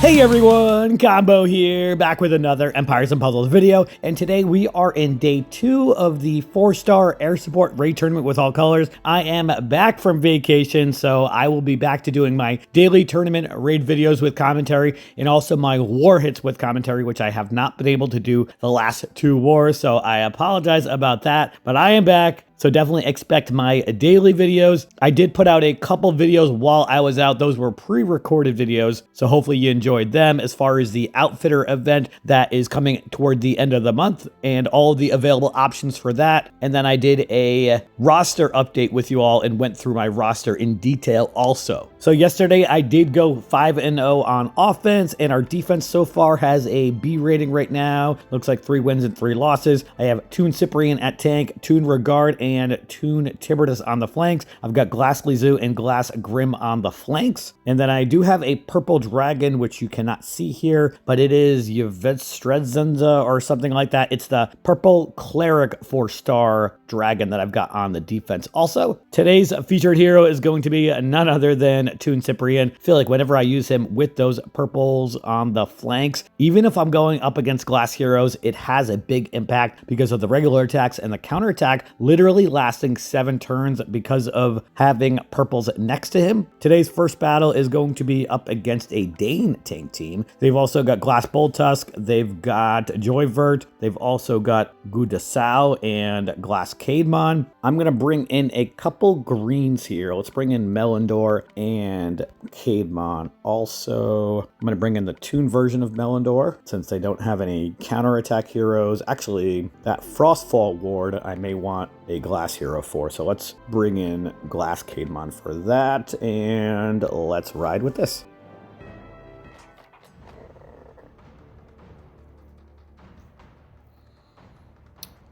Hey everyone, Combo here, back with another Empires and Puzzles video, and today we are in day 2 of the 4-star air support raid tournament with all colors. I am back from vacation, so I will be back to doing my daily tournament raid videos with commentary, and also my war hits with commentary, which I have not been able to do the last 2 wars, so I apologize about that, but I am back. So definitely expect my daily videos. I did put out a couple videos while I was out. Those were pre-recorded videos, so hopefully you enjoyed them. As far as the outfitter event that is coming toward the end of the month and all the available options for that. And then I did a roster update with you all and went through my roster in detail also. So yesterday I did go 5-0 on offense, and our defense so far has a B rating right now. Looks like 3 wins and 3 losses. I have Toon Cyprian at tank, Toon Regard, and Toon Tibertus on the flanks. I've got Glass Lizu and Glass Grim on the flanks. And then I do have a purple dragon, which you cannot see here, but it is Yvetstredzenza or something like that. It's the purple cleric 4-star dragon that I've got on the defense. Also, today's featured hero is going to be none other than Toon Cyprian. I feel like whenever I use him with those purples on the flanks, even if I'm going up against glass heroes, it has a big impact because of the regular attacks and the counterattack literally lasting 7 turns because of having purples next to him. Today's first battle is going to be up against a Dane tank team. They've also got Glass Bulltusk, they've got Joyvert, they've also got Gudasau and Glass Caedmon. I'm going to bring in a couple greens here. Let's bring in Melindor and Caedmon. Also, I'm going to bring in the Toon version of Melindor since they don't have any counterattack heroes. Actually, that Frostfall ward I may want a glass hero for, so let's bring in Glass Caedmon for that, and let's ride with this.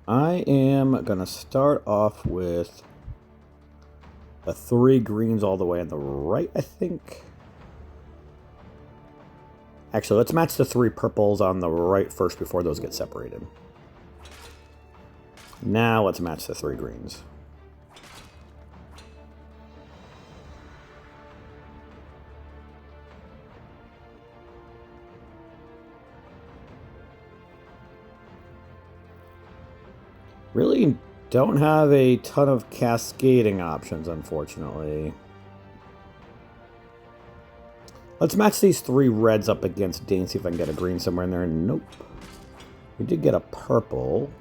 I am gonna start off with the 3 greens all the way on the right, I think. Actually, let's match the 3 purples on the right first before those get separated. Now let's match the 3 greens. Really don't have a ton of cascading options, unfortunately. Let's match these 3 reds up against Dane, see if I can get a green somewhere in there. Nope. We did get a purple.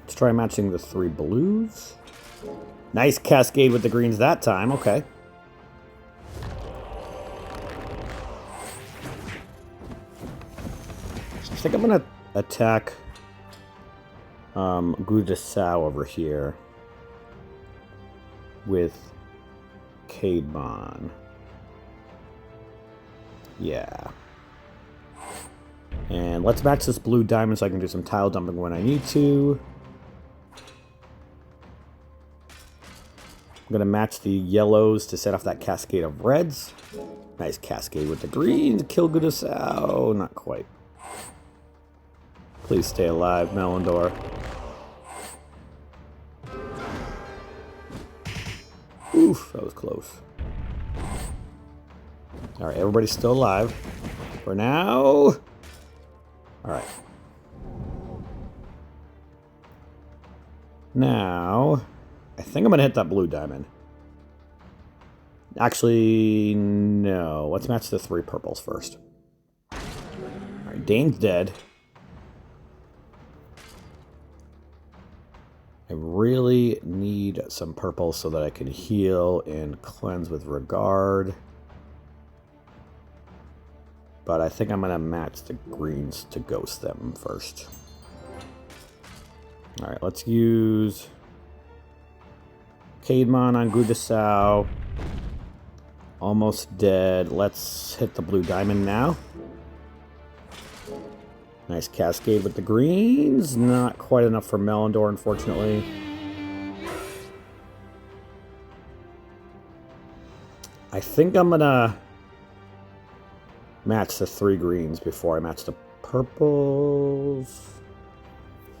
Let's try matching the 3 blues. Nice cascade with the greens that time. Okay. I think I'm going to attack Gudasau over here with Caedmon. Yeah. And let's match this blue diamond so I can do some tile dumping when I need to. I'm going to match the yellows to set off that cascade of reds. Nice cascade with the greens. Kill Gudasau. Not quite. Please stay alive, Melindor. Oof, that was close. Alright, everybody's still alive. For now. Alright. Now, I think I'm going to hit that blue diamond. Actually, no. Let's match the 3 purples first. Alright, Dane's dead. I really need some purple so that I can heal and cleanse with Regard. But I think I'm going to match the greens to ghost them first. Alright, let's use Caedmon on Gudasau. Almost dead. Let's hit the blue diamond now. Nice cascade with the greens. Not quite enough for Melindor, unfortunately. I think I'm gonna match the 3 greens before I match the purples.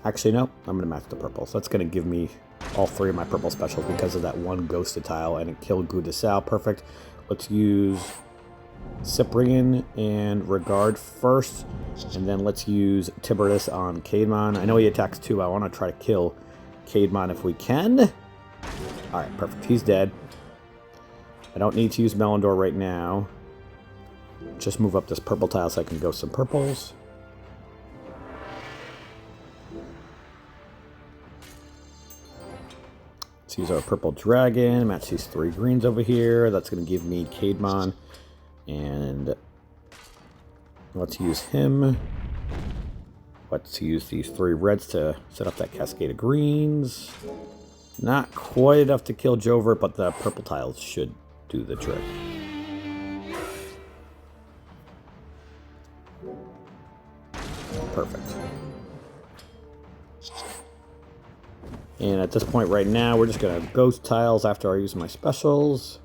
Actually, no. I'm gonna match the purples. That's gonna give me all 3 of my purple specials because of that one ghosted tile, and it killed Gudasau. Perfect. Let's use Cyprian and Regard first, and then let's use Tiberius on Caedmon. I know he attacks too, but I want to try to kill Caedmon if we can. Alright, perfect. He's dead. I don't need to use Melindor right now. Just move up this purple tile so I can go some purples. Let's use our purple dragon. Match these 3 greens over here. That's going to give me Caedmon. And let's use him. Let's use these 3 reds to set up that cascade of greens. Not quite enough to kill Jover, but the purple tiles should do the trick. Perfect. And at this point right now, we're just going to ghost tiles after I use my specials.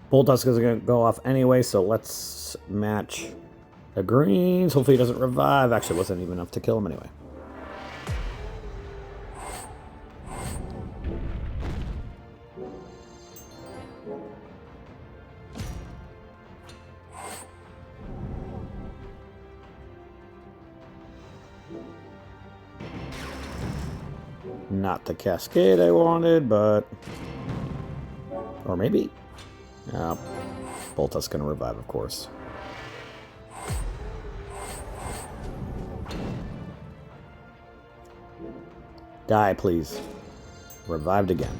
Boltusk is going to go off anyway, so let's match the greens. Hopefully he doesn't revive. Actually, it wasn't even enough to kill him anyway. Not the cascade I wanted, but... Or maybe... No. Boltusk's gonna revive, of course. Die, please. Revived again.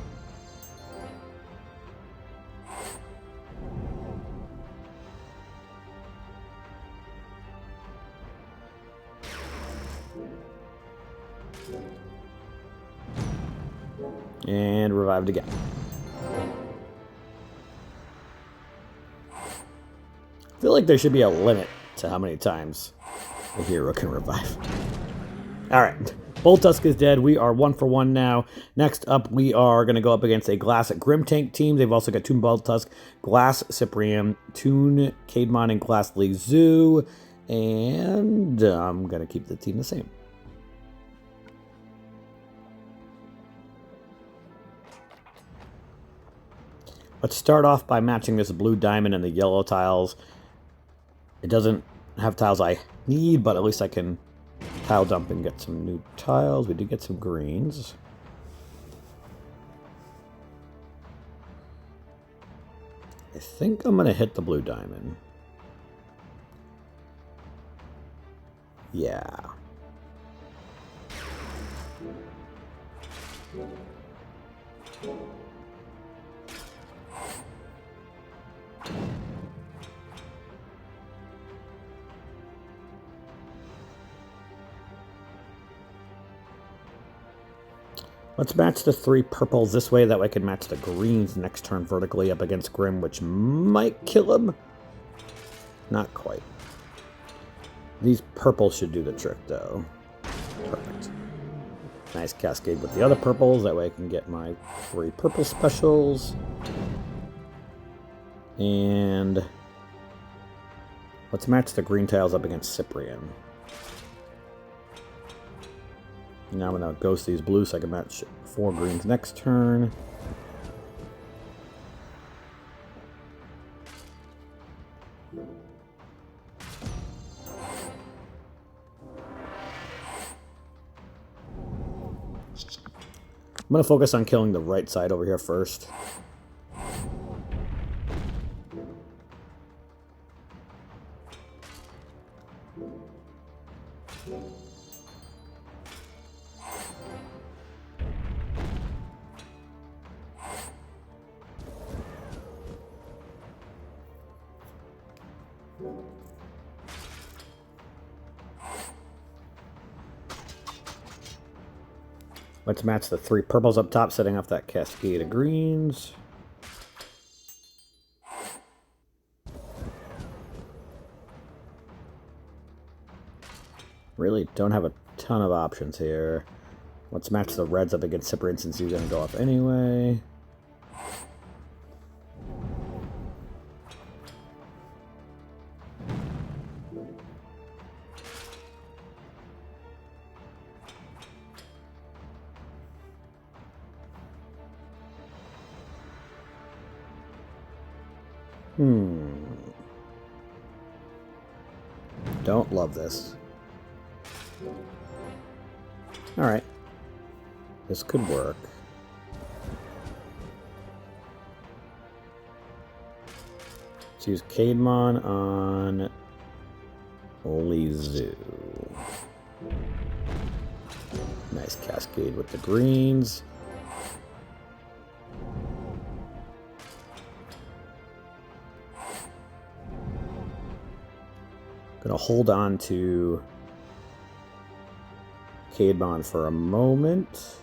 And revived again. I feel like there should be a limit to how many times a hero can revive. Alright, Boltusk is dead. We are 1 for 1 now. Next up, we are going to go up against a Glass Grim Tank team. They've also got Toon Boltusk, Glass Cyprian, Toon Caedmon, and Glass Lizu. And I'm going to keep the team the same. Let's start off by matching this blue diamond and the yellow tiles. It doesn't have tiles I need, but at least I can tile dump and get some new tiles. We did get some greens. I think I'm going to hit the blue diamond. Yeah. Let's match the 3 purples this way. That way I can match the greens next turn vertically up against Grim, which might kill him. Not quite. These purples should do the trick, though. Perfect. Nice cascade with the other purples. That way I can get my 3 purple specials. And let's match the green tiles up against Cyprian. Now I'm going to ghost these blues so I can match 4 greens next turn. I'm going to focus on killing the right side over here first. Let's match the 3 purples up top, setting off that cascade of greens. really don't have a ton of options here. Let's match the reds up against Cyprian since he's going to go off anyway. Don't love this. Alright. This could work. Let's use Cademon on Lizu. Nice Cascade with the greens. Gonna hold on to Cademon for a moment.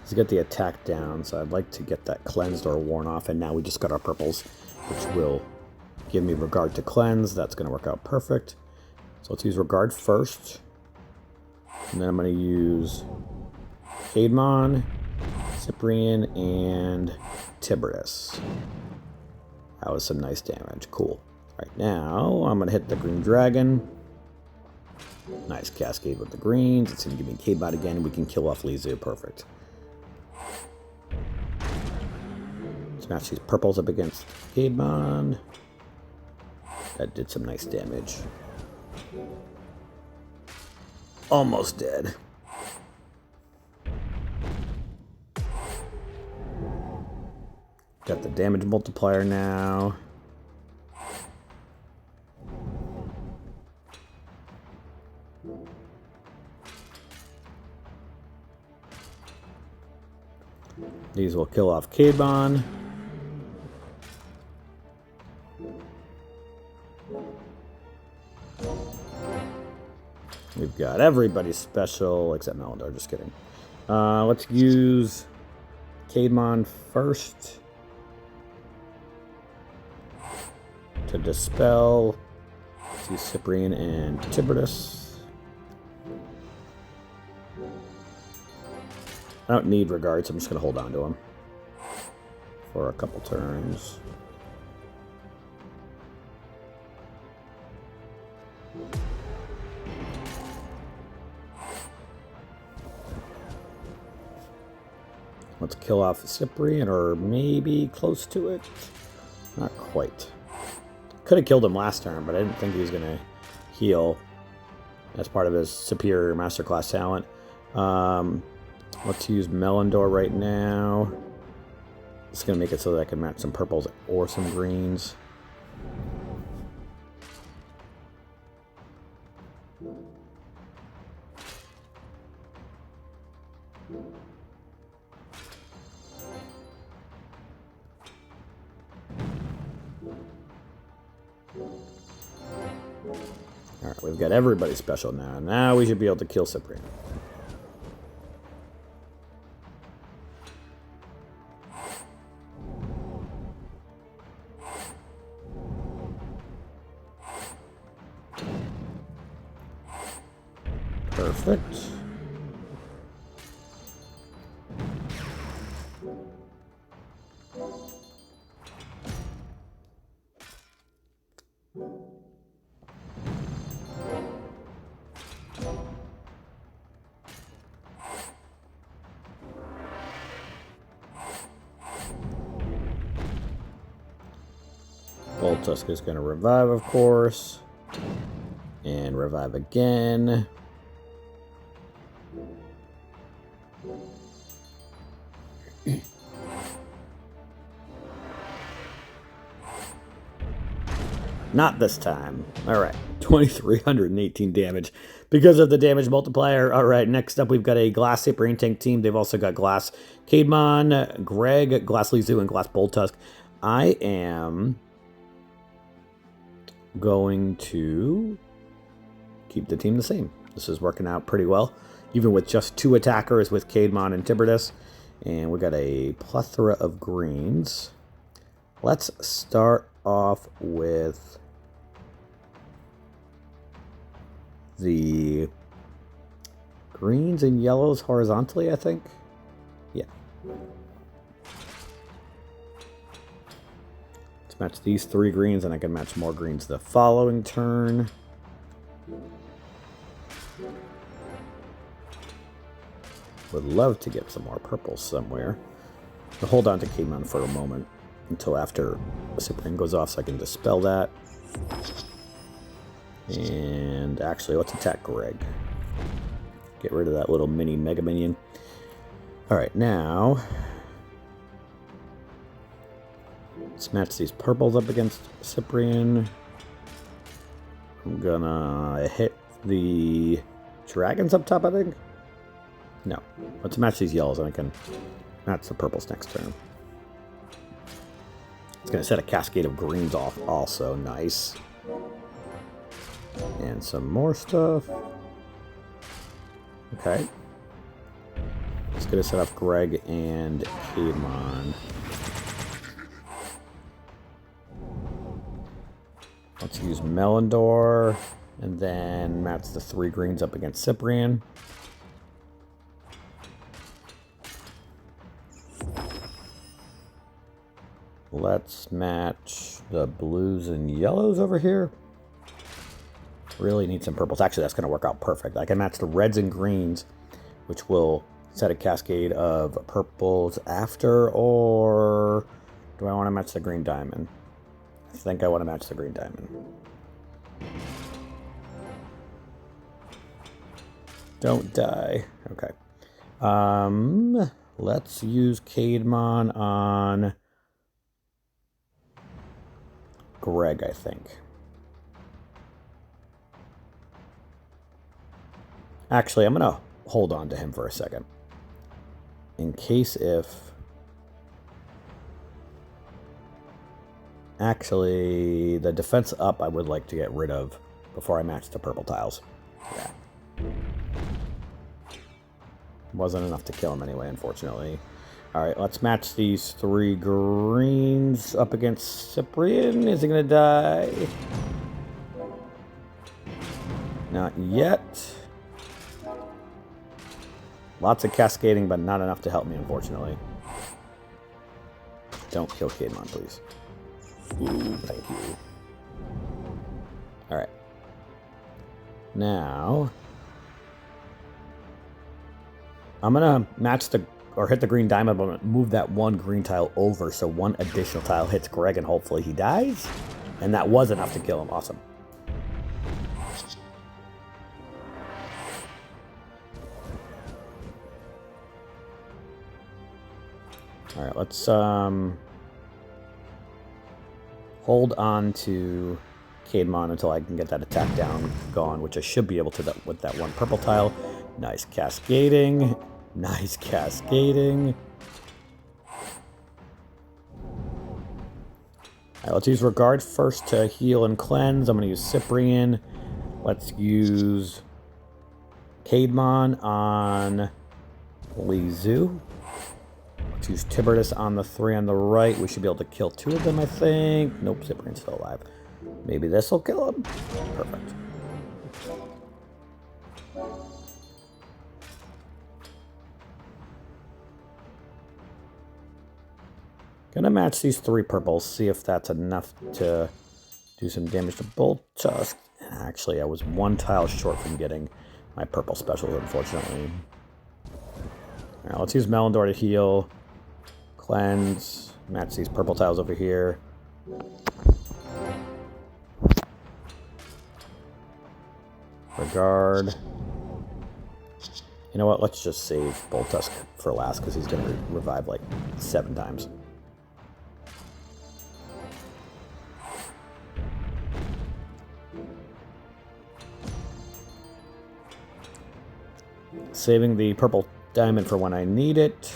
Let's get the attack down, so I'd like to get that cleansed or worn off, and now we just got our purples, which will give me regard to cleanse. That's gonna work out perfect. So let's use regard first. And then I'm gonna use Cademon, Cyprian, and Tiberius. That was some nice damage. Cool. Right now, I'm going to hit the green dragon. Nice Cascade with the greens. It's going to give me K-Bot again. We can kill off Lizu. Perfect. Let's match these purples up against Cademon. That did some nice damage. Almost dead. Got the damage multiplier now. These will kill off Cademon. We've got everybody special except Melandor, just kidding. Let's use Cademon first to dispel. Let's use Cyprian and Tiberius. I don't need regard, so I'm just going to hold on to him for a couple turns. Let's kill off Cyprian, or maybe close to it. Not quite. Could have killed him last turn, but I didn't think he was going to heal as part of his superior masterclass talent. Let's use Melandor right now. It's going to make it so that I can match some purples or some greens. Alright, we've got everybody special now. Now we should be able to kill Cyprian. Perfect. Boltusk is going to revive, of course. And revive again. Not this time. Alright, 2,318 damage because of the damage multiplier. Alright, next up we've got a Glass Cyprian tank team. They've also got Glass Cademon, Greg, Glass Lizu, and Glass Boltusk. I am going to keep the team the same. This is working out pretty well, even with just two attackers with Cademon and Tiberius. And we got a plethora of greens. Let's start off with the greens and yellows horizontally, I think. Yeah. Let's match these 3 greens, and I can match more greens the following turn. Would love to get some more purples somewhere. I'll hold on to Kmon for a moment until after Cyprian goes off so I can dispel that. And actually, let's attack Greg. Get rid of that little mini Mega Minion. Alright, now let's match these purples up against Cyprian. I'm gonna hit the dragons up top, I think. No. Let's match these yellows and I can match the purples next turn. It's going to set a cascade of greens off also. Nice. And some more stuff. Okay. It's going to set off Greg and Kmon. Let's use Melindor and then match the 3 greens up against Cyprian. Let's match the blues and yellows over here. Really need some purples. Actually, that's going to work out perfect. I can match the reds and greens, which will set a cascade of purples after, or do I want to match the green diamond? I think I want to match the green diamond. Don't die. Okay. Let's use Kmon on Greg, I think. Actually, I'm going to hold on to him for a second. In case if... Actually, the defense up I would like to get rid of before I match the purple tiles. Yeah. Wasn't enough to kill him anyway, unfortunately. Alright, let's match these 3 greens up against Cyprian. Is he going to die? Not yet. Lots of cascading, but not enough to help me, unfortunately. Don't kill Kmon, please. Ooh, thank you. Alright. Now, I'm going to match the, or hit the green diamond, but I'm going to move that 1 green tile over so 1 additional tile hits Greg and hopefully he dies. And that was enough to kill him. Awesome. Alright, let's hold on to Kmon until I can get that attack down gone, which I should be able to with that 1 purple tile. Nice cascading. Nice cascading. Alright, let's use Regard first to heal and cleanse. I'm going to use Cyprian. Let's use Kmon on Lizu. Let's use Tibertus on the 3 on the right. We should be able to kill 2 of them, I think. Nope, Cyprian's still alive. Maybe this will kill him. Perfect. Gonna match these 3 purples, see if that's enough to do some damage to Bolt Tusk. Actually, I was 1 tile short from getting my purple special, unfortunately. Alright, let's use Melindor to heal. Cleanse. Match these purple tiles over here. Regard. You know what? Let's just save Bolt Tusk for last because he's going to revive like 7 times. Saving the purple diamond for when I need it.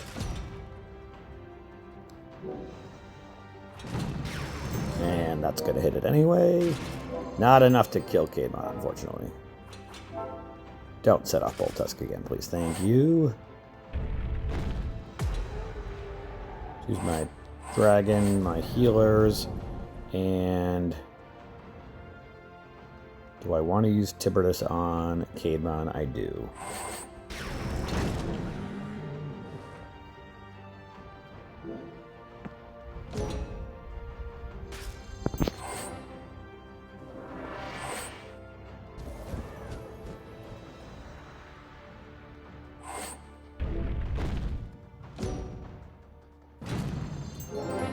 And that's going to hit it anyway. Not enough to kill Kmon, unfortunately. Don't set off Bolt Tusk again, please. Thank you. Use my dragon, my healers, and do I want to use Tiberius on Caedmon? I do.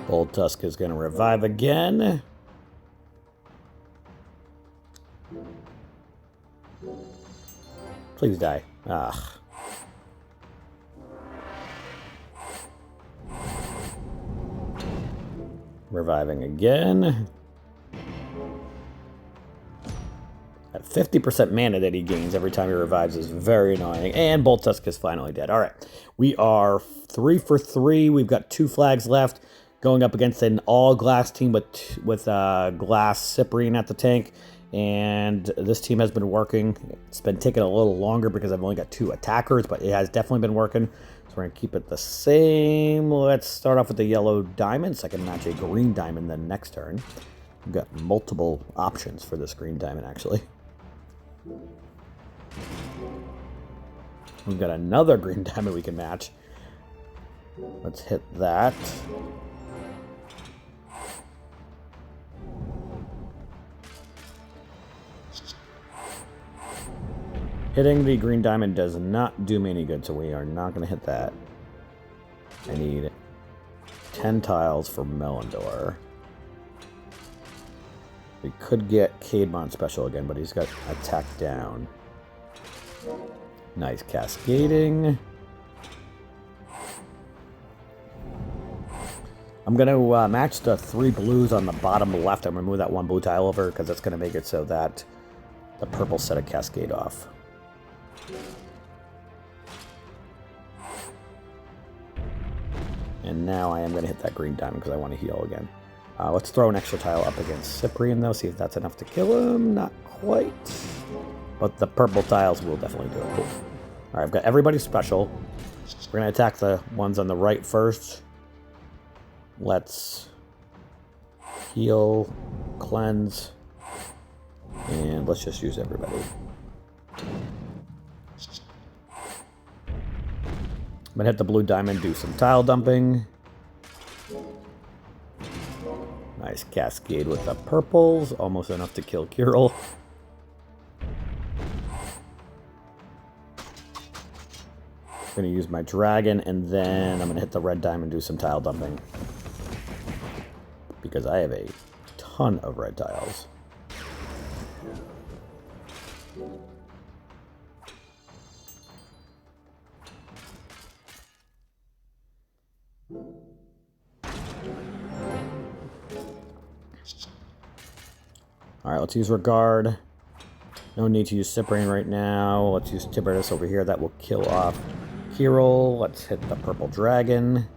Old Tusk is going to revive again. Please die. Ugh. Reviving again. That 50% mana that he gains every time he revives is very annoying. And Bolt Tusk is finally dead. All right. We are 3 for 3. We've got 2 flags left. Going up against an all-glass team with glass Cyprian at the tank. And this team has been working. It's been taking a little longer because I've only got 2 attackers, but it has definitely been working. So we're going to keep it the same. Let's start off with the yellow diamond, so I can match a green diamond the next turn. We've got multiple options for this green diamond, actually. We've got another green diamond we can match. Let's hit that. Hitting the green diamond does not do me any good, so we are not going to hit that. I need 10 tiles for Melindor. We could get Caedmon special again, but he's got attack down. Nice cascading. I'm going to match the 3 blues on the bottom left. I'm going to move that 1 blue tile over because that's going to make it so that the purple set a cascade off. And now I am going to hit that green diamond because I want to heal again. Let's throw an extra tile up against Cyprian, though, see if that's enough to kill him. Not quite. But the purple tiles will definitely do it. Cool. All right, I've got everybody special. We're going to attack the ones on the right first. Let's heal, cleanse, and let's just use everybody. I'm going to hit the blue diamond, do some tile dumping. Nice cascade with the purples. Almost enough to kill Kirill. I'm going to use my dragon, and then I'm going to hit the red diamond, do some tile dumping. Because I have a ton of red tiles. Alright, let's use Regard. No need to use Cyprian right now. Let's use Tiberius over here. That will kill off Kirill. Let's hit the purple dragon.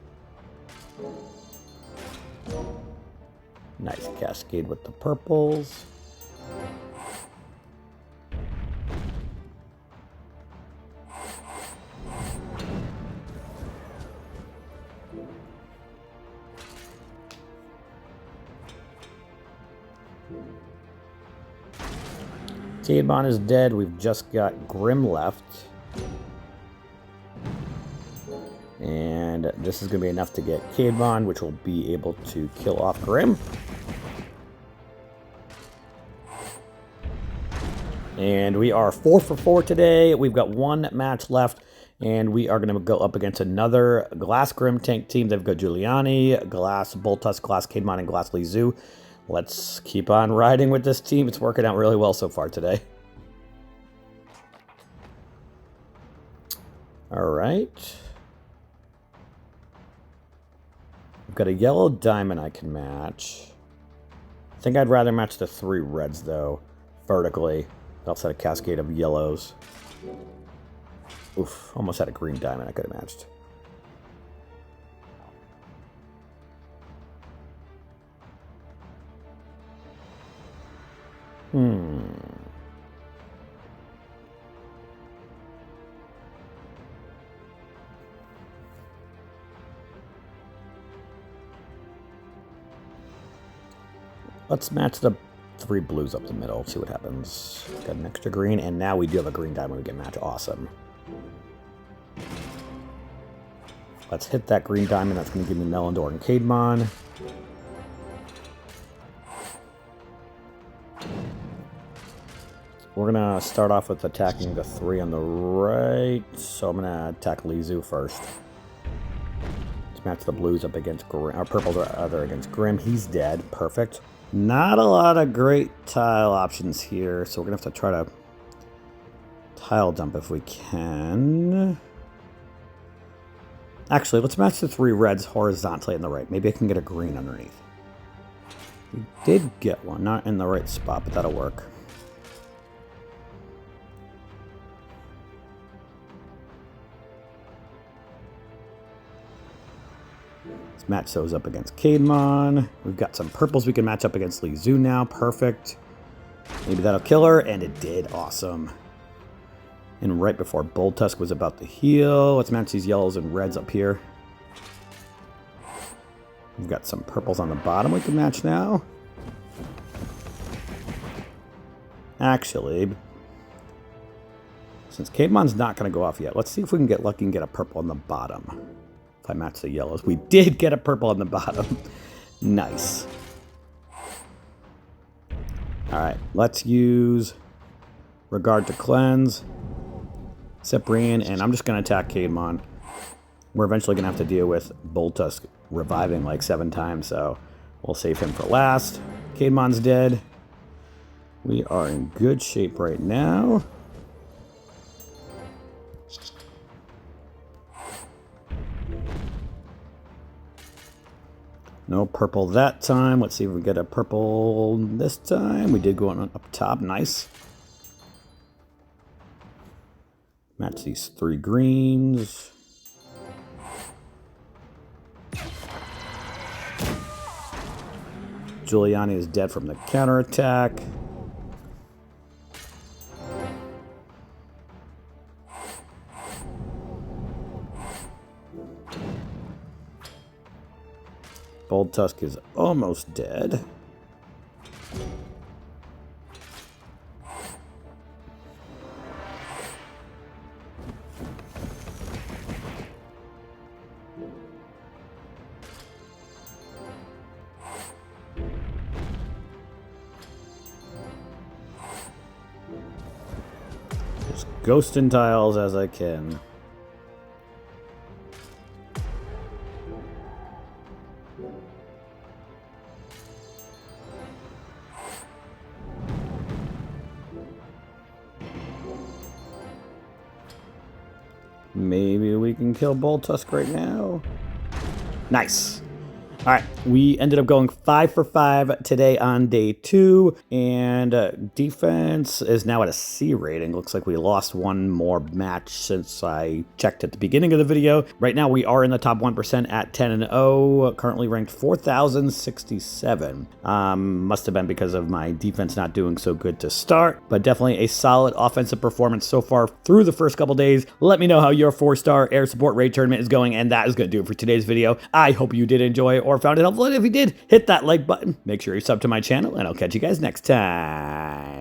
Nice cascade with the purples. Caedmon is dead. We've just got Grim left. And this is going to be enough to get Caedmon, which will be able to kill off Grim. And we are 4 for 4 today. We've got 1 match left. And we are going to go up against another Glass Grim tank team. They've got Giuliani, Glass Boltus, Glass Caedmon, and Glass Lizu. Let's keep on riding with this team. It's working out really well so far today. All right. I've got a yellow diamond I can match. I think I'd rather match the 3 reds, though, vertically. I'll set a cascade of yellows. Oof, almost had a green diamond I could have matched. Let's match the 3 blues up the middle, see what happens. Got an extra green, and now we do have a green diamond we can match. Awesome. Let's hit that green diamond. That's going to give me Melindor and Cademon. We're going to start off with attacking the 3 on the right. So I'm going to attack Lizu first. Let's match the blues up against Grim, or purples rather against Grim. He's dead. Perfect. Not a lot of great tile options here, so we're going to have to try to tile dump if we can. Actually, let's match the 3 reds horizontally on the right. Maybe I can get a green underneath. We did get one, not in the right spot, but that'll work. Let's match those up against Cademon. We've got some purples we can match up against Lizu now. Perfect. Maybe that'll kill her, and it did. Awesome. And right before Bulltusk was about to heal, let's match these yellows and reds up here. We've got some purples on the bottom we can match now. Actually, since Cademon's not going to go off yet, let's see if we can get lucky and get a purple on the bottom. If I match the yellows. We did get a purple on the bottom. Nice. Alright, let's use Regard to Cleanse, Cyprian, and I'm just going to attack Cademon. We're eventually going to have to deal with Bulltusk reviving like 7 times, so we'll save him for last. Cademon's dead. We are in good shape right now. No purple that time. Let's see if we get a purple this time. We did go on up top. Nice. Match these 3 greens. Giuliani is dead from the counterattack. Bulltusk is almost dead. Just ghosting tiles as I can. Maybe we can kill Bulltusk right now. Nice. All right, we ended up going 5 for 5 today on day 2, and defense is now at a C rating. Looks like we lost one more match since I checked at the beginning of the video. Right now, we are in the top 1% at 10-0, currently ranked 4,067. Must have been because of my defense not doing so good to start, but definitely a solid offensive performance so far through the first couple days. Let me know how your 4-star air support raid tournament is going, and that is going to do it for today's video. I hope you did enjoy or found it helpful, and if you did, hit that like button, make sure you sub to my channel, and I'll catch you guys next time.